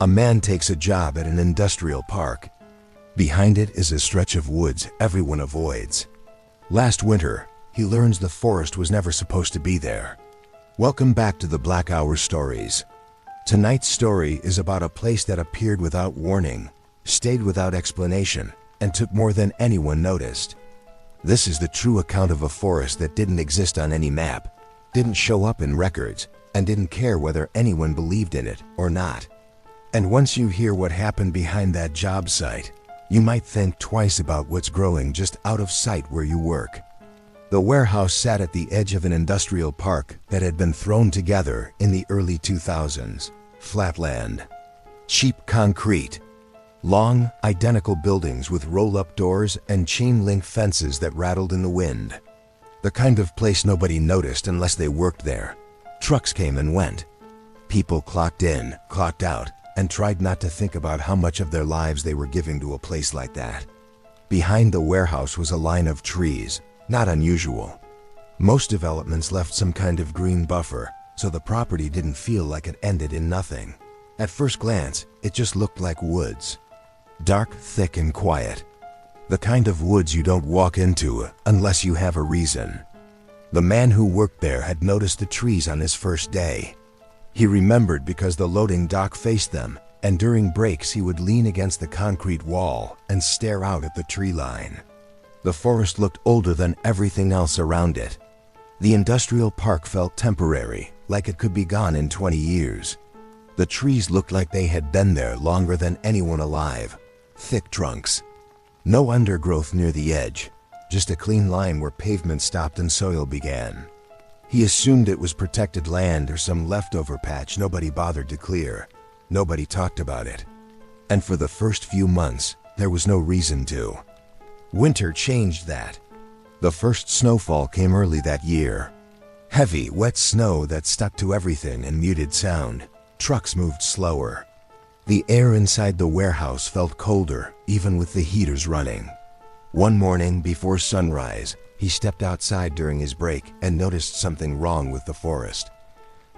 A man takes a job at an industrial park. Behind it is a stretch of woods everyone avoids. Last winter, he learns the forest was never supposed to be there. Welcome back to the Black Hour Stories. Tonight's story is about a place that appeared without warning, stayed without explanation, and took more than anyone noticed. This is the true account of a forest that didn't exist on any map, didn't show up in records, and didn't care whether anyone believed in it or not. And once you hear what happened behind that job site, you might think twice about what's growing just out of sight where you work. The warehouse sat at the edge of an industrial park that had been thrown together in the early 2000s. Flat land, cheap concrete, long, identical buildings with roll-up doors and chain-link fences that rattled in the wind. The kind of place nobody noticed unless they worked there. Trucks came and went. People clocked in, clocked out, and tried not to think about how much of their lives they were giving to a place like that. Behind the warehouse was a line of trees, not unusual. Most developments left some kind of green buffer, so the property didn't feel like it ended in nothing. At first glance, it just looked like woods. Dark, thick, and quiet. The kind of woods you don't walk into unless you have a reason. The man who worked there had noticed the trees on his first day. He remembered because the loading dock faced them, and during breaks he would lean against the concrete wall and stare out at the tree line. The forest looked older than everything else around it. The industrial park felt temporary, like it could be gone in 20 years. The trees looked like they had been there longer than anyone alive. Thick trunks. No undergrowth near the edge, just a clean line where pavement stopped and soil began. He assumed it was protected land or some leftover patch nobody bothered to clear. Nobody talked about it. And for the first few months, there was no reason to. Winter changed that. The first snowfall came early that year. Heavy, wet snow that stuck to everything and muted sound. Trucks moved slower. The air inside the warehouse felt colder, even with the heaters running. One morning before sunrise, he stepped outside during his break and noticed something wrong with the forest.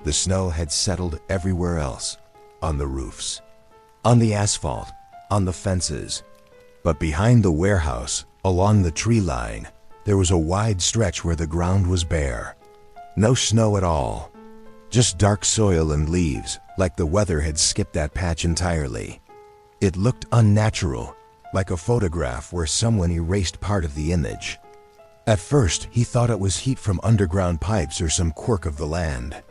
The snow had settled everywhere else, on the roofs, on the asphalt, on the fences. But behind the warehouse, along the tree line, there was a wide stretch where the ground was bare. No snow at all, just dark soil and leaves, like the weather had skipped that patch entirely. It looked unnatural, like a photograph where someone erased part of the image. At first, he thought it was heat from underground pipes or some quirk of the land.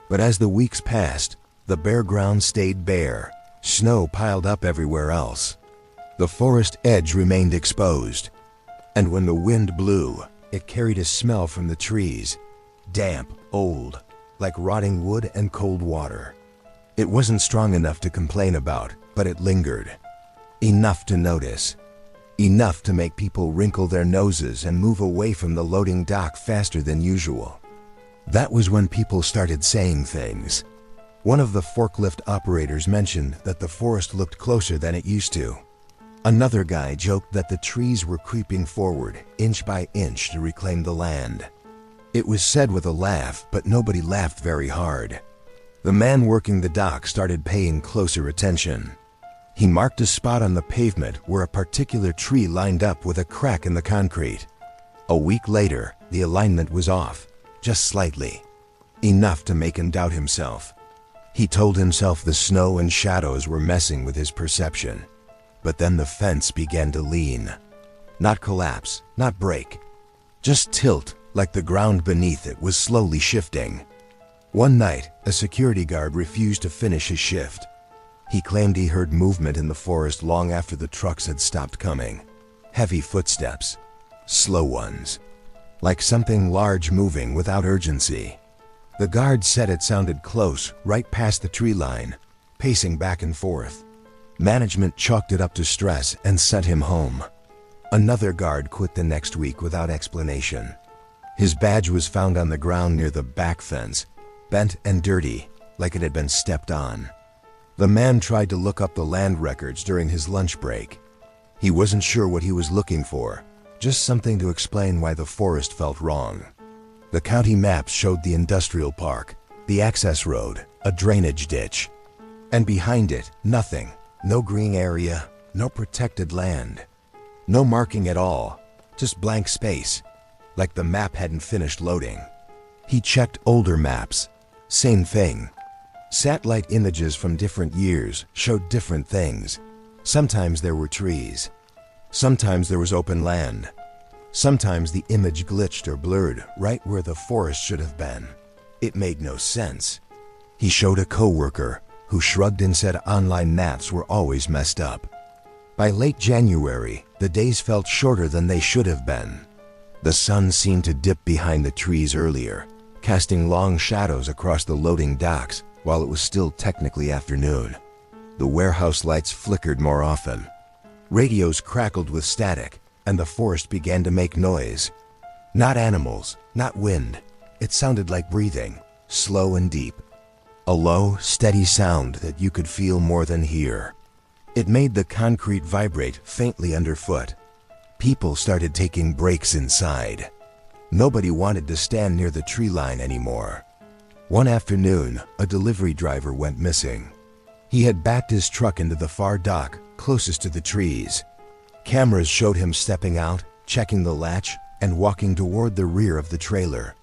But as the weeks passed, the bare ground stayed bare, snow piled up everywhere else. The forest edge remained exposed, and when the wind blew, it carried a smell from the trees, damp, old, like rotting wood and cold water. It wasn't strong enough to complain about, but it lingered. Enough to notice. Enough to make people wrinkle their noses and move away from the loading dock faster than usual. That was when people started saying things. One of the forklift operators mentioned that the forest looked closer than it used to. Another guy joked that the trees were creeping forward, inch by inch, to reclaim the land. It was said with a laugh, but nobody laughed very hard. The man working the dock started paying closer attention. He marked a spot on the pavement where a particular tree lined up with a crack in the concrete. A week later, the alignment was off, just slightly. Enough to make him doubt himself. He told himself the snow and shadows were messing with his perception. But then the fence began to lean. Not collapse, not break. Just tilt, like the ground beneath it was slowly shifting. One night, a security guard refused to finish his shift. He claimed he heard movement in the forest long after the trucks had stopped coming. Heavy footsteps. Slow ones. Like something large moving without urgency. The guard said it sounded close, right past the tree line, pacing back and forth. Management chalked it up to stress and sent him home. Another guard quit the next week without explanation. His badge was found on the ground near the back fence, bent and dirty, like it had been stepped on. The man tried to look up the land records during his lunch break. He wasn't sure what he was looking for, just something to explain why the forest felt wrong. The county maps showed the industrial park, the access road, a drainage ditch. And behind it, nothing. No green area, no protected land. No marking at all, just blank space, like the map hadn't finished loading. He checked older maps. Same thing. Satellite images from different years showed different things. Sometimes there were trees. Sometimes there was open land. Sometimes the image glitched or blurred right where the forest should have been. It made no sense. He showed a coworker who shrugged and said online maps were always messed up. By late January, the days felt shorter than they should have been. The sun seemed to dip behind the trees earlier, casting long shadows across the loading docks while it was still technically afternoon. The warehouse lights flickered more often. Radios crackled with static, and the forest began to make noise. Not animals, not wind. It sounded like breathing, slow and deep. A low, steady sound that you could feel more than hear. It made the concrete vibrate faintly underfoot. People started taking breaks inside. Nobody wanted to stand near the tree line anymore. One afternoon, a delivery driver went missing. He had backed his truck into the far dock, closest to the trees. Cameras showed him stepping out, checking the latch, and walking toward the rear of the trailer.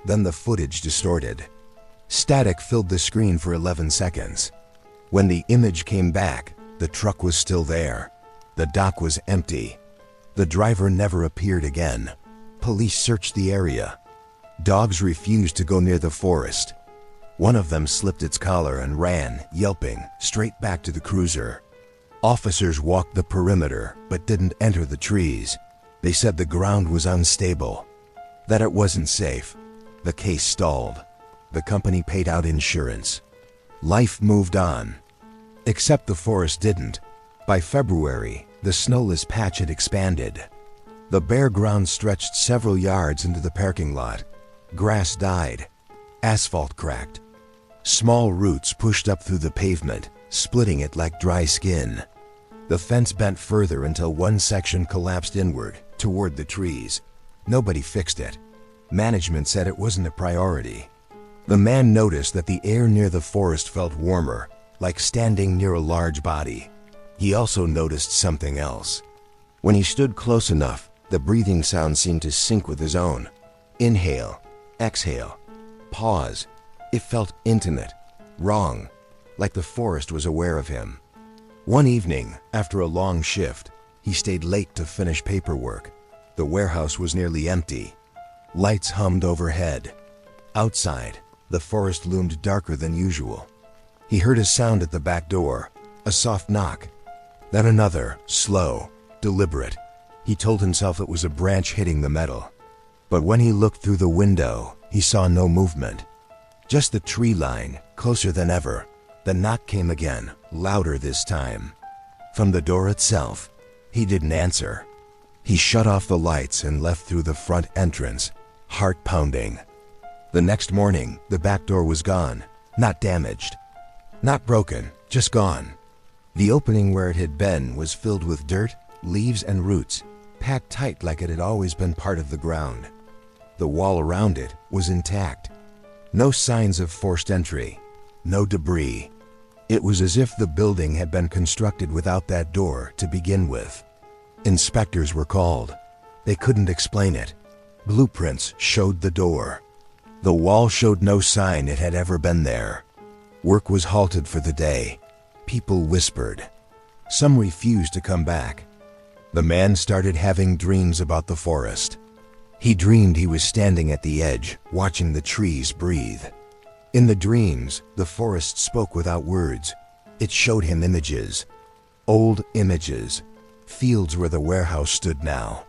Then the footage distorted. Static filled the screen for 11 seconds. When the image came back, the truck was still there. The dock was empty. The driver never appeared again. Police searched the area. Dogs refused to go near the forest. One of them slipped its collar and ran, yelping, straight back to the cruiser. Officers walked the perimeter, but didn't enter the trees. They said the ground was unstable, that it wasn't safe. The case stalled. The company paid out insurance. Life moved on. Except the forest didn't. By February, the snowless patch had expanded. The bare ground stretched several yards into the parking lot. Grass died. Asphalt cracked. Small roots pushed up through the pavement, splitting it like dry skin. The fence bent further until one section collapsed inward, toward the trees. Nobody fixed it. Management said it wasn't a priority. The man noticed that the air near the forest felt warmer, like standing near a large body. He also noticed something else. When he stood close enough, the breathing sound seemed to sync with his own. Inhale, exhale, pause. It felt intimate, wrong, like the forest was aware of him. One evening, after a long shift, he stayed late to finish paperwork. The warehouse was nearly empty. Lights hummed overhead. Outside, the forest loomed darker than usual. He heard a sound at the back door, a soft knock. Then another, slow, deliberate. He told himself it was a branch hitting the metal. But when he looked through the window, he saw no movement. Just the tree line, closer than ever. The knock came again, louder this time. From the door itself, he didn't answer. He shut off the lights and left through the front entrance, heart pounding. The next morning, the back door was gone, not damaged. Not broken, just gone. The opening where it had been was filled with dirt, leaves, and roots, packed tight like it had always been part of the ground. The wall around it was intact. No signs of forced entry, no debris. It was as if the building had been constructed without that door to begin with. Inspectors were called. They couldn't explain it. Blueprints showed the door. The wall showed no sign it had ever been there. Work was halted for the day. People whispered. Some refused to come back. The man started having dreams about the forest. He dreamed he was standing at the edge, watching the trees breathe. In the dreams, the forest spoke without words. It showed him images. Old images. Fields where the warehouse stood now.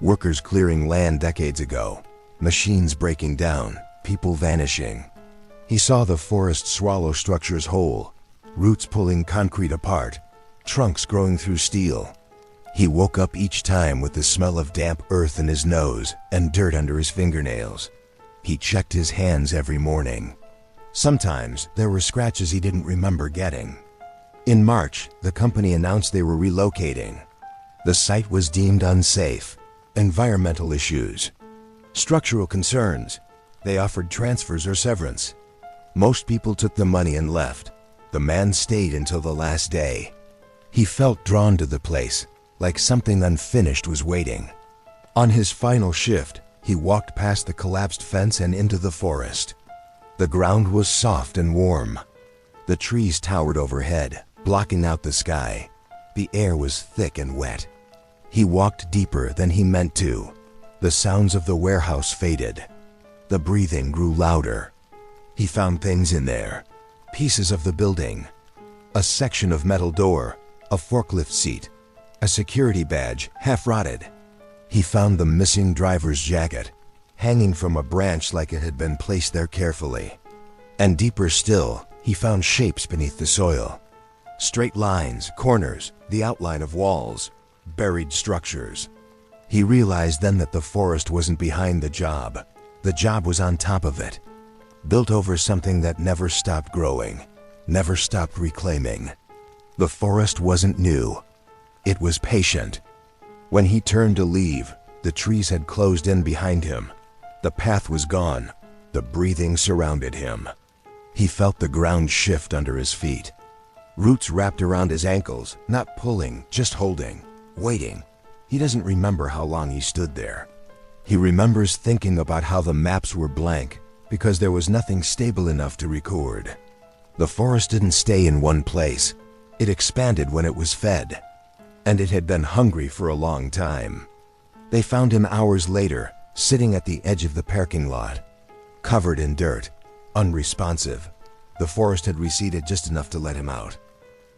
Workers clearing land decades ago. Machines breaking down. People vanishing. He saw the forest swallow structures whole. Roots pulling concrete apart. Trunks growing through steel. He woke up each time with the smell of damp earth in his nose and dirt under his fingernails. He checked his hands every morning. Sometimes there were scratches he didn't remember getting. In March, the company announced they were relocating. The site was deemed unsafe. Environmental issues. Structural concerns. They offered transfers or severance. Most people took the money and left. The man stayed until the last day. He felt drawn to the place, like something unfinished was waiting. On his final shift, he walked past the collapsed fence and into the forest. The ground was soft and warm. The trees towered overhead, blocking out the sky. The air was thick and wet. He walked deeper than he meant to. The sounds of the warehouse faded. The breathing grew louder. He found things in there. Pieces of the building. A section of metal door, a forklift seat, a security badge half rotted. He found the missing driver's jacket, hanging from a branch like it had been placed there carefully. And deeper still, he found shapes beneath the soil. Straight lines, corners, the outline of walls, buried structures. He realized then that the forest wasn't behind the job. The job was on top of it, built over something that never stopped growing, never stopped reclaiming. The forest wasn't new. It was patient. When he turned to leave, the trees had closed in behind him. The path was gone. The breathing surrounded him. He felt the ground shift under his feet. Roots wrapped around his ankles, not pulling, just holding, waiting. He doesn't remember how long he stood there. He remembers thinking about how the maps were blank because there was nothing stable enough to record. The forest didn't stay in one place. It expanded when it was fed. And it had been hungry for a long time. They found him hours later, sitting at the edge of the parking lot, covered in dirt, unresponsive. The forest had receded just enough to let him out.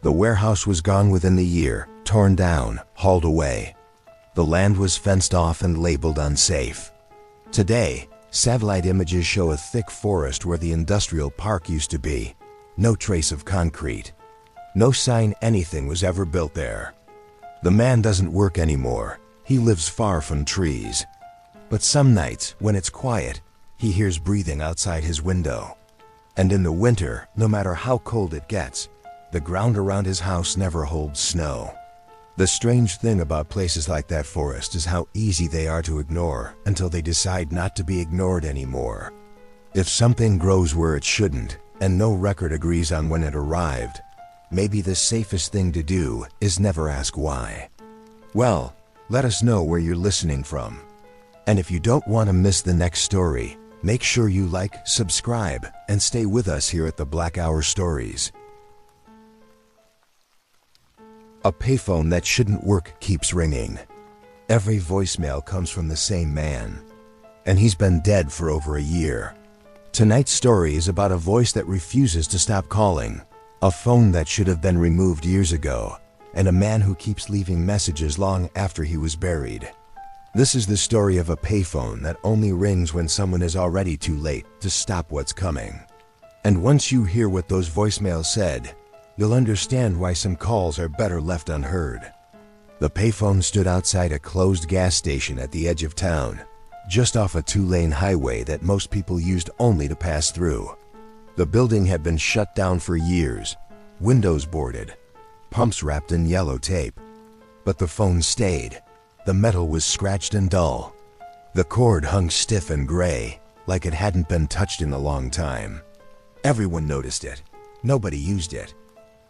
The warehouse was gone within the year, torn down, hauled away. The land was fenced off and labeled unsafe. Today, satellite images show a thick forest where the industrial park used to be. No trace of concrete. No sign anything was ever built there. The man doesn't work anymore. He lives far from trees. But some nights, when it's quiet, he hears breathing outside his window. And in the winter, no matter how cold it gets, the ground around his house never holds snow. The strange thing about places like that forest is how easy they are to ignore until they decide not to be ignored anymore. If something grows where it shouldn't, and no record agrees on when it arrived, maybe the safest thing to do is never ask why. Well, let us know where you're listening from. And if you don't want to miss the next story, make sure you like, subscribe, and stay with us here at the Black Hour Stories. A payphone that shouldn't work keeps ringing. Every voicemail comes from the same man, and he's been dead for over a year. Tonight's story is about a voice that refuses to stop calling, a phone that should have been removed years ago, and a man who keeps leaving messages long after he was buried. This is the story of a payphone that only rings when someone is already too late to stop what's coming. And once you hear what those voicemails said, you'll understand why some calls are better left unheard. The payphone stood outside a closed gas station at the edge of town, just off a two-lane highway that most people used only to pass through. The building had been shut down for years, windows boarded, pumps wrapped in yellow tape. But the phone stayed. The metal was scratched and dull. The cord hung stiff and gray, like it hadn't been touched in a long time. Everyone noticed it. Nobody used it.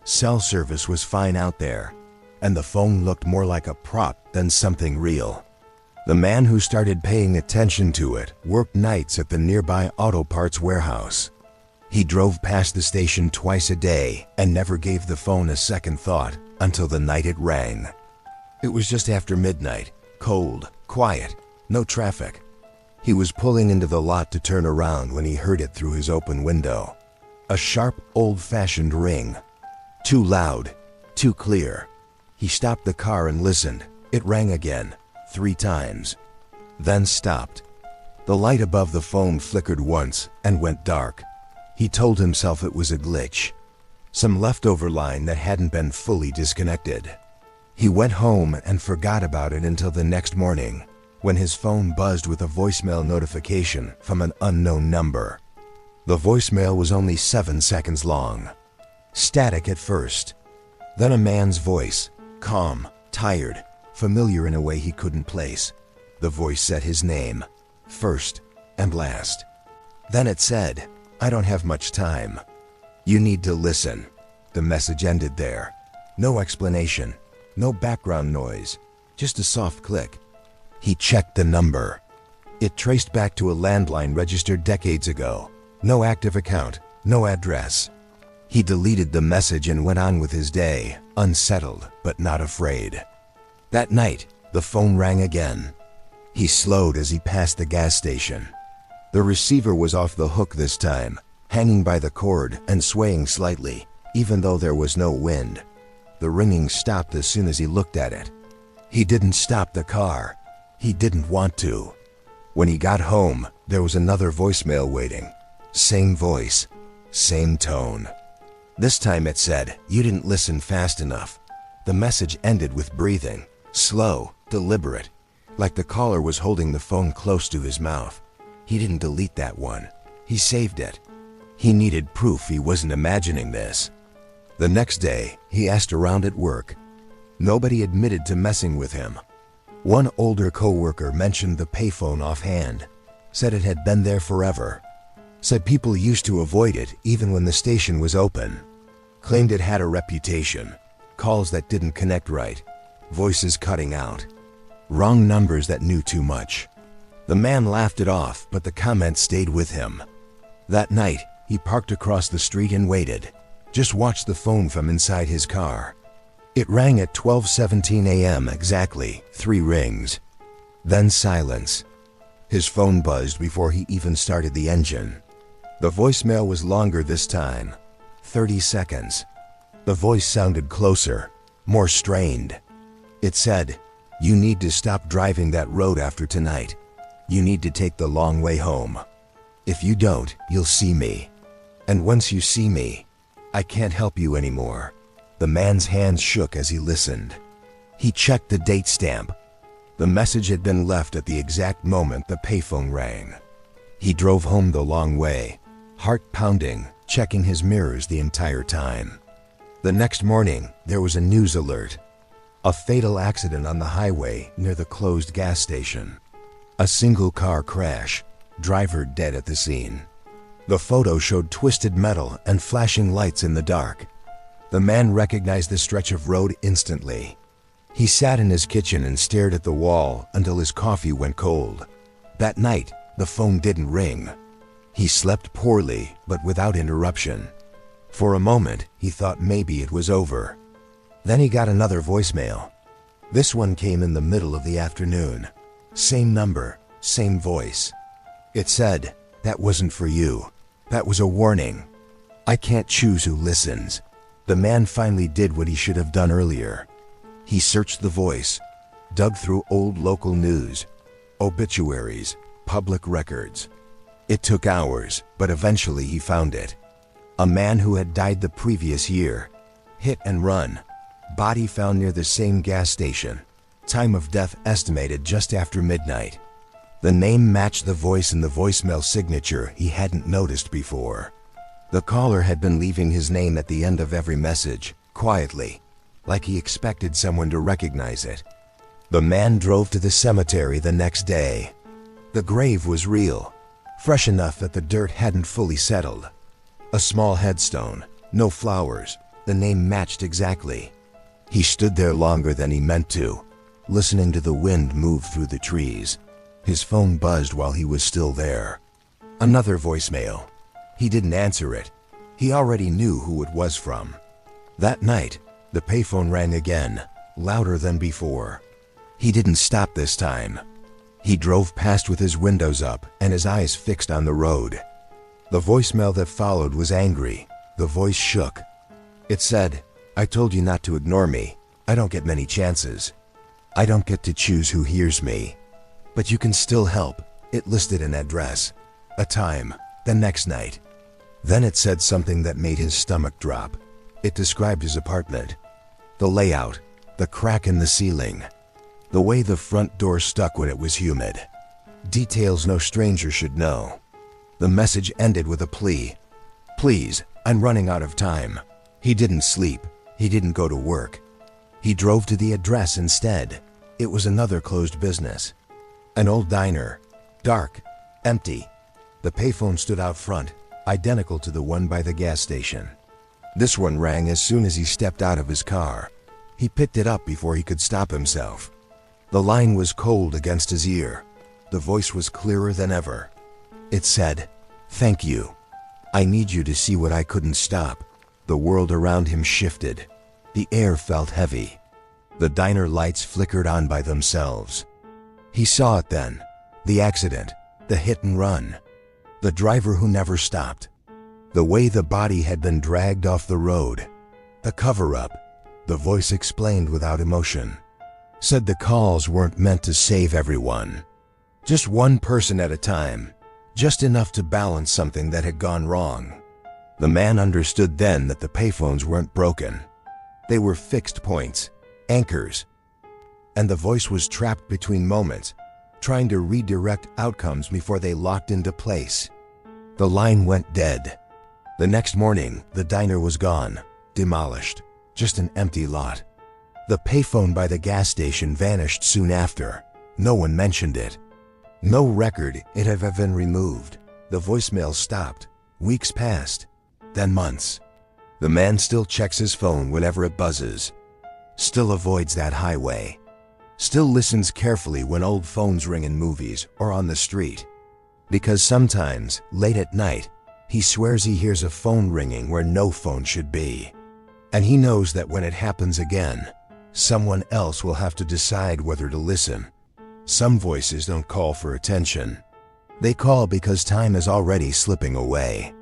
Cell service was fine out there, and the phone looked more like a prop than something real. The man who started paying attention to it worked nights at the nearby auto parts warehouse. He drove past the station twice a day and never gave the phone a second thought until the night it rang. It was just after midnight, cold, quiet, no traffic. He was pulling into the lot to turn around when he heard it through his open window. A sharp, old-fashioned ring. Too loud, too clear. He stopped the car and listened. It rang again, 3 times, then stopped. The light above the phone flickered once and went dark. He told himself it was a glitch, some leftover line that hadn't been fully disconnected. He went home and forgot about it until the next morning, when his phone buzzed with a voicemail notification from an unknown number. The voicemail was only 7 seconds long. Static at first, then a man's voice, calm, tired, familiar in a way he couldn't place. The voice said his name, first and last. Then it said, "I don't have much time. You need to listen. The message ended there. No explanation, no background noise, just a soft click. He checked the number. It traced back to a landline registered decades ago. No active account, no address. He deleted the message and went on with his day, unsettled but not afraid. That night, the phone rang again. He slowed as he passed the gas station. The receiver was off the hook this time, hanging by the cord and swaying slightly, even though there was no wind. The ringing stopped as soon as he looked at it. He didn't stop the car. He didn't want to. When he got home, there was another voicemail waiting. Same voice, same tone. This time it said, "You didn't listen fast enough." The message ended with breathing, slow, deliberate, like the caller was holding the phone close to his mouth. He didn't delete that one. He saved it. He needed proof he wasn't imagining this. The next day, he asked around at work. Nobody admitted to messing with him. One older coworker mentioned the payphone offhand, said it had been there forever, said people used to avoid it even when the station was open, claimed it had a reputation, calls that didn't connect right, voices cutting out, wrong numbers that knew too much. The man laughed it off, but the comment stayed with him. That night, he parked across the street and waited, just watched the phone from inside his car. It rang at 12:17 a.m. exactly, 3 rings. Then silence. His phone buzzed before he even started the engine. The voicemail was longer this time, 30 seconds. The voice sounded closer, more strained. It said, "You need to stop driving that road after tonight. You need to take the long way home. If you don't, you'll see me. And once you see me, I can't help you anymore." The man's hands shook as he listened. He checked the date stamp. The message had been left at the exact moment the payphone rang. He drove home the long way, heart pounding, checking his mirrors the entire time. The next morning, there was a news alert. A fatal accident on the highway near the closed gas station. A single car crash, driver dead at the scene. The photo showed twisted metal and flashing lights in the dark. The man recognized the stretch of road instantly. He sat in his kitchen and stared at the wall until his coffee went cold. That night, the phone didn't ring. He slept poorly, but without interruption. For a moment, he thought maybe it was over. Then he got another voicemail. This one came in the middle of the afternoon. Same number, same voice. It said, "That wasn't for you. That was a warning. I can't choose who listens." The man finally did what he should have done earlier. He searched the voice, dug through old local news, obituaries, public records. It took hours, but eventually he found it. A man who had died the previous year. Hit and run. Body found near the same gas station. Time of death estimated just after midnight. The name matched the voice in the voicemail signature he hadn't noticed before. The caller had been leaving his name at the end of every message, quietly, like he expected someone to recognize it. The man drove to the cemetery the next day. The grave was real, fresh enough that the dirt hadn't fully settled. A small headstone, no flowers, the name matched exactly. He stood there longer than he meant to, listening to the wind move through the trees. His phone buzzed while he was still there. Another voicemail. He didn't answer it. He already knew who it was from. That night, the payphone rang again, louder than before. He didn't stop this time. He drove past with his windows up and his eyes fixed on the road. The voicemail that followed was angry. The voice shook. It said, "I told you not to ignore me. I don't get many chances. I don't get to choose who hears me. But you can still help." It listed an address, a time, the next night. Then it said something that made his stomach drop. It described his apartment. The layout, the crack in the ceiling, the way the front door stuck when it was humid. Details no stranger should know. The message ended with a plea. "Please, I'm running out of time." He didn't sleep. He didn't go to work. He drove to the address instead. It was another closed business. An old diner. Dark. Empty. The payphone stood out front, identical to the one by the gas station. This one rang as soon as he stepped out of his car. He picked it up before he could stop himself. The line was cold against his ear. The voice was clearer than ever. It said, "Thank you. I need you to see what I couldn't stop." The world around him shifted. The air felt heavy. The diner lights flickered on by themselves. He saw it then. The accident, the hit and run, the driver who never stopped, the way the body had been dragged off the road, the cover-up. The voice explained without emotion. Said the calls weren't meant to save everyone. Just one person at a time. Just enough to balance something that had gone wrong. The man understood then that the payphones weren't broken. They were fixed points, anchors. And the voice was trapped between moments, trying to redirect outcomes before they locked into place. The line went dead. The next morning, the diner was gone, demolished, just an empty lot. The payphone by the gas station vanished soon after. No one mentioned it. No record it had ever been removed. The voicemail stopped. Weeks passed, then months. The man still checks his phone whenever it buzzes. Still avoids that highway. Still listens carefully when old phones ring in movies or on the street. Because sometimes, late at night, he swears he hears a phone ringing where no phone should be. And he knows that when it happens again, someone else will have to decide whether to listen. Some voices don't call for attention. They call because time is already slipping away.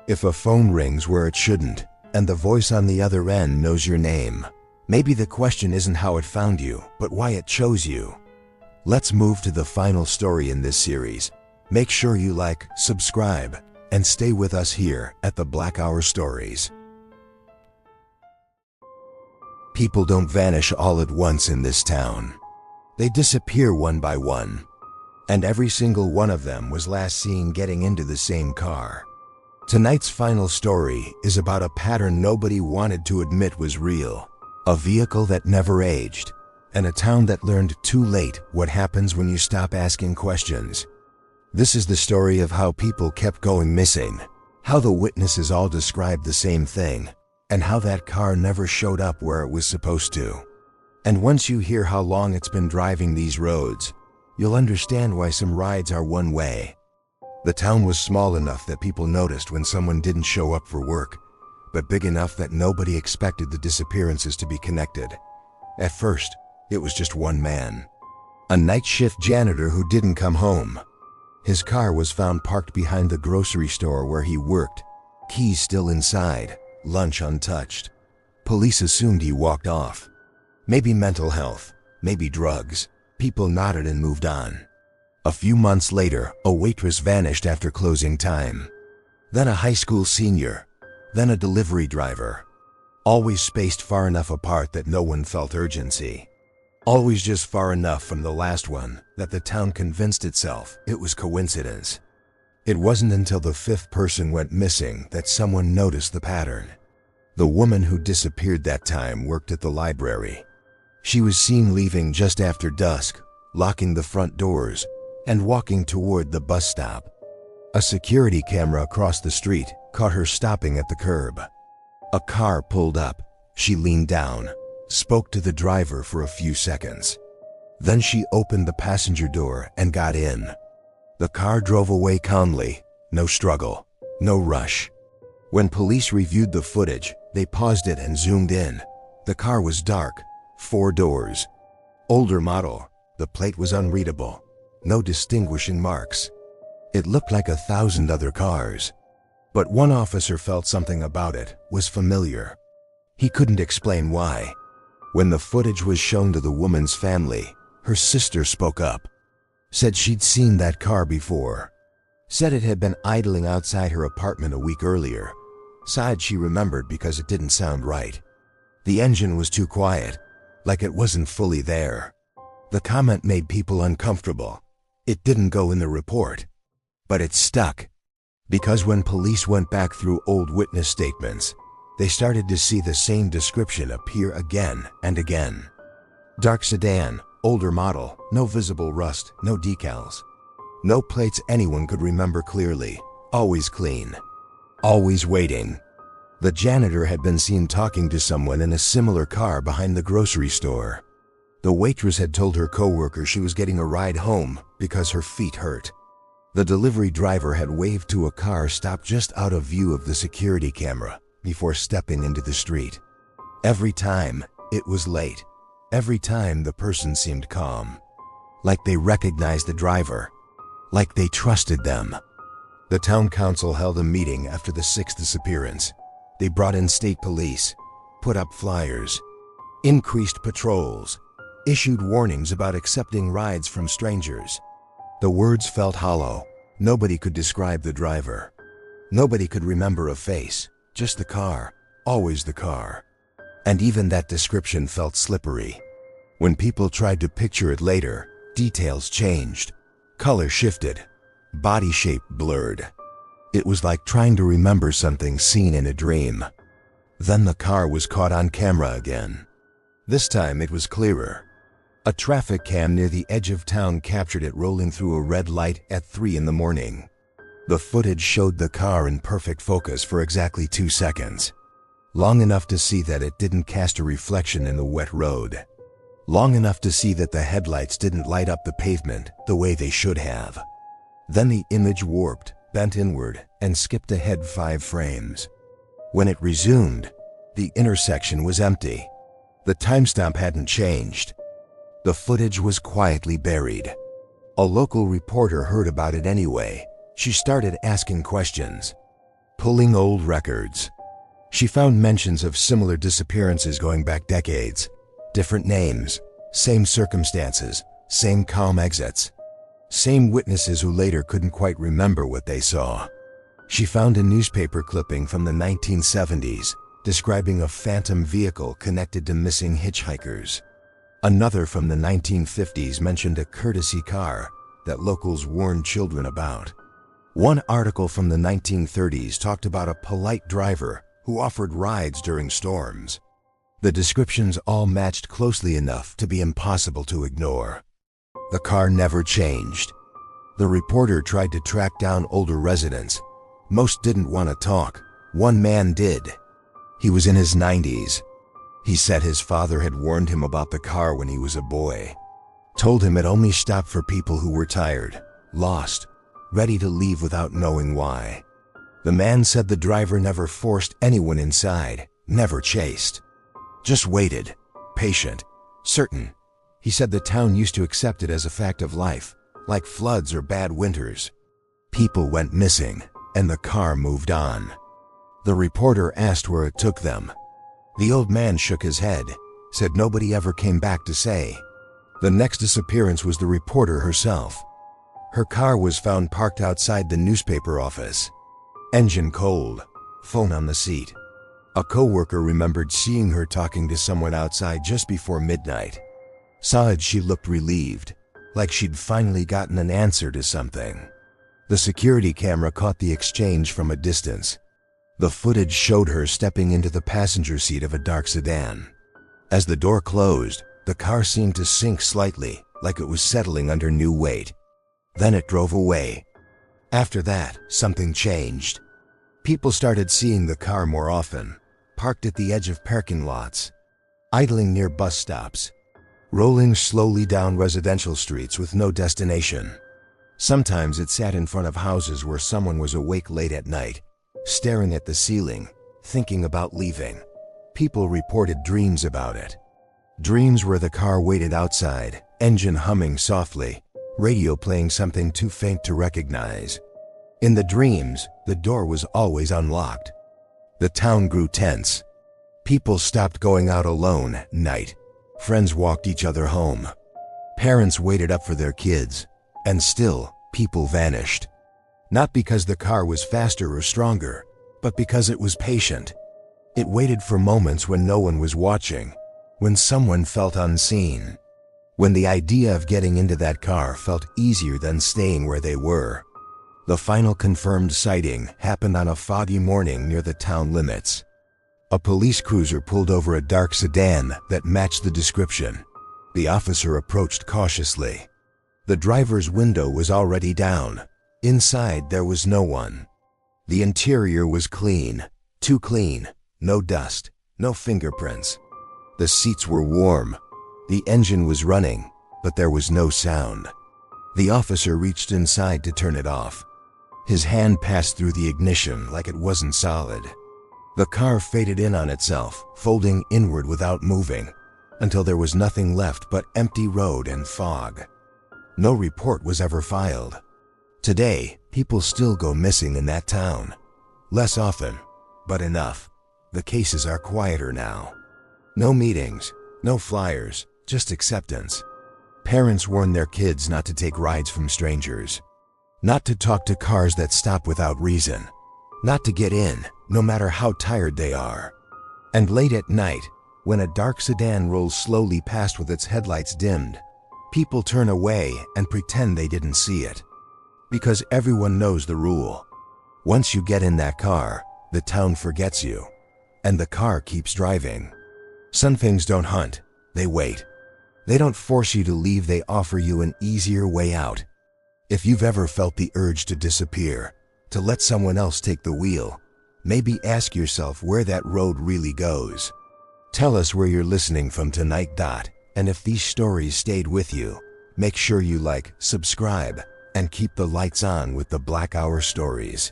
If a phone rings where it shouldn't, and the voice on the other end knows your name, maybe the question isn't how it found you, but why it chose you. Let's move to the final story in this series. Make sure you like, subscribe, and stay with us here at the Black Hour Stories. People don't vanish all at once in this town. They disappear one by one. And every single one of them was last seen getting into the same car. Tonight's final story is about a pattern nobody wanted to admit was real. A vehicle that never aged, and a town that learned too late what happens when you stop asking questions. This is the story of how people kept going missing, how the witnesses all described the same thing, and how that car never showed up where it was supposed to. And once you hear how long it's been driving these roads, you'll understand why some rides are one way. The town was small enough that people noticed when someone didn't show up for work, but big enough that nobody expected the disappearances to be connected. At first, it was just one man. A night shift janitor who didn't come home. His car was found parked behind the grocery store where he worked, keys still inside, lunch untouched. Police assumed he walked off. Maybe mental health, maybe drugs. People nodded and moved on. A few months later, a waitress vanished after closing time. Then a high school senior. Then a delivery driver. Always spaced far enough apart that no one felt urgency. Always just far enough from the last one that the town convinced itself it was coincidence. It wasn't until the fifth person went missing that someone noticed the pattern. The woman who disappeared that time worked at the library. She was seen leaving just after dusk, locking the front doors, and walking toward the bus stop. A security camera across the street caught her stopping at the curb. A car pulled up. She leaned down, spoke to the driver for a few seconds. Then she opened the passenger door and got in. The car drove away calmly, no struggle, no rush. When police reviewed the footage, they paused it and zoomed in. The car was dark, 4 doors. Older model, the plate was unreadable. No distinguishing marks. It looked like 1,000 other cars. But one officer felt something about it was familiar. He couldn't explain why. When the footage was shown to the woman's family, her sister spoke up. Said she'd seen that car before. Said it had been idling outside her apartment a week earlier. Sighed she remembered because it didn't sound right. The engine was too quiet, like it wasn't fully there. The comment made people uncomfortable. It didn't go in the report, but it stuck. Because when police went back through old witness statements, they started to see the same description appear again and again. Dark sedan, older model, no visible rust, no decals. No plates anyone could remember clearly, always clean, always waiting. The janitor had been seen talking to someone in a similar car behind the grocery store. The waitress had told her coworker she was getting a ride home because her feet hurt. The delivery driver had waved to a car stopped just out of view of the security camera before stepping into the street. Every time, it was late. Every time, the person seemed calm. Like they recognized the driver. Like they trusted them. The town council held a meeting after the sixth disappearance. They brought in state police, put up flyers, increased patrols, issued warnings about accepting rides from strangers. The words felt hollow. Nobody could describe the driver. Nobody could remember a face, just the car, always the car. And even that description felt slippery. When people tried to picture it later, details changed, color shifted, body shape blurred. It was like trying to remember something seen in a dream. Then the car was caught on camera again. This time it was clearer. A traffic cam near the edge of town captured it rolling through a red light at 3 in the morning. The footage showed the car in perfect focus for exactly 2 seconds. Long enough to see that it didn't cast a reflection in the wet road. Long enough to see that the headlights didn't light up the pavement the way they should have. Then the image warped, bent inward, and skipped ahead 5 frames. When it resumed, the intersection was empty. The timestamp hadn't changed. The footage was quietly buried. A local reporter heard about it anyway. She started asking questions, pulling old records. She found mentions of similar disappearances going back decades. Different names, same circumstances, same calm exits. Same witnesses who later couldn't quite remember what they saw. She found a newspaper clipping from the 1970s describing a phantom vehicle connected to missing hitchhikers. Another from the 1950s mentioned a courtesy car that locals warned children about. One article from the 1930s talked about a polite driver who offered rides during storms. The descriptions all matched closely enough to be impossible to ignore. The car never changed. The reporter tried to track down older residents. Most didn't want to talk. One man did. He was in his 90s. He said his father had warned him about the car when he was a boy. Told him it only stopped for people who were tired, lost, ready to leave without knowing why. The man said the driver never forced anyone inside, never chased. Just waited, patient, certain. He said the town used to accept it as a fact of life, like floods or bad winters. People went missing, and the car moved on. The reporter asked where it took them. The old man shook his head, said nobody ever came back to say. The next disappearance was the reporter herself. Her car was found parked outside the newspaper office. Engine cold, phone on the seat. A coworker remembered seeing her talking to someone outside just before midnight. Saw it, she looked relieved, like she'd finally gotten an answer to something. The security camera caught the exchange from a distance. The footage showed her stepping into the passenger seat of a dark sedan. As the door closed, the car seemed to sink slightly, like it was settling under new weight. Then it drove away. After that, something changed. People started seeing the car more often, parked at the edge of parking lots, idling near bus stops, rolling slowly down residential streets with no destination. Sometimes it sat in front of houses where someone was awake late at night, staring at the ceiling, thinking about leaving. People reported dreams about it. Dreams where the car waited outside, engine humming softly, radio playing something too faint to recognize. In the dreams, the door was always unlocked. The town grew tense. People stopped going out alone at night. Friends walked each other home. Parents waited up for their kids. And still, people vanished. Not because the car was faster or stronger, but because it was patient. It waited for moments when no one was watching, when someone felt unseen, when the idea of getting into that car felt easier than staying where they were. The final confirmed sighting happened on a foggy morning near the town limits. A police cruiser pulled over a dark sedan that matched the description. The officer approached cautiously. The driver's window was already down. Inside, there was no one. The interior was clean, Too clean, no dust, no fingerprints. The seats were warm. The engine was running, but there was no sound. The officer reached inside to turn it off. His hand passed through the ignition like it wasn't solid. The car faded in on itself, folding inward without moving, until there was nothing left but empty road and fog. No report was ever filed. Today, people still go missing in that town. Less often, but enough. The cases are quieter now. No meetings, no flyers, just acceptance. Parents warn their kids not to take rides from strangers, not to talk to cars that stop without reason, not to get in, no matter how tired they are. And late at night, when a dark sedan rolls slowly past with its headlights dimmed, people turn away and pretend they didn't see it. Because everyone knows the rule. Once you get in that car, the town forgets you, and the car keeps driving. Some things don't hunt, they wait. They don't force you to leave, they offer you an easier way out. If you've ever felt the urge to disappear, to let someone else take the wheel, maybe ask yourself where that road really goes. Tell us where you're listening from tonight. And if these stories stayed with you, make sure you like, subscribe, and keep the lights on with the Black Hour Stories.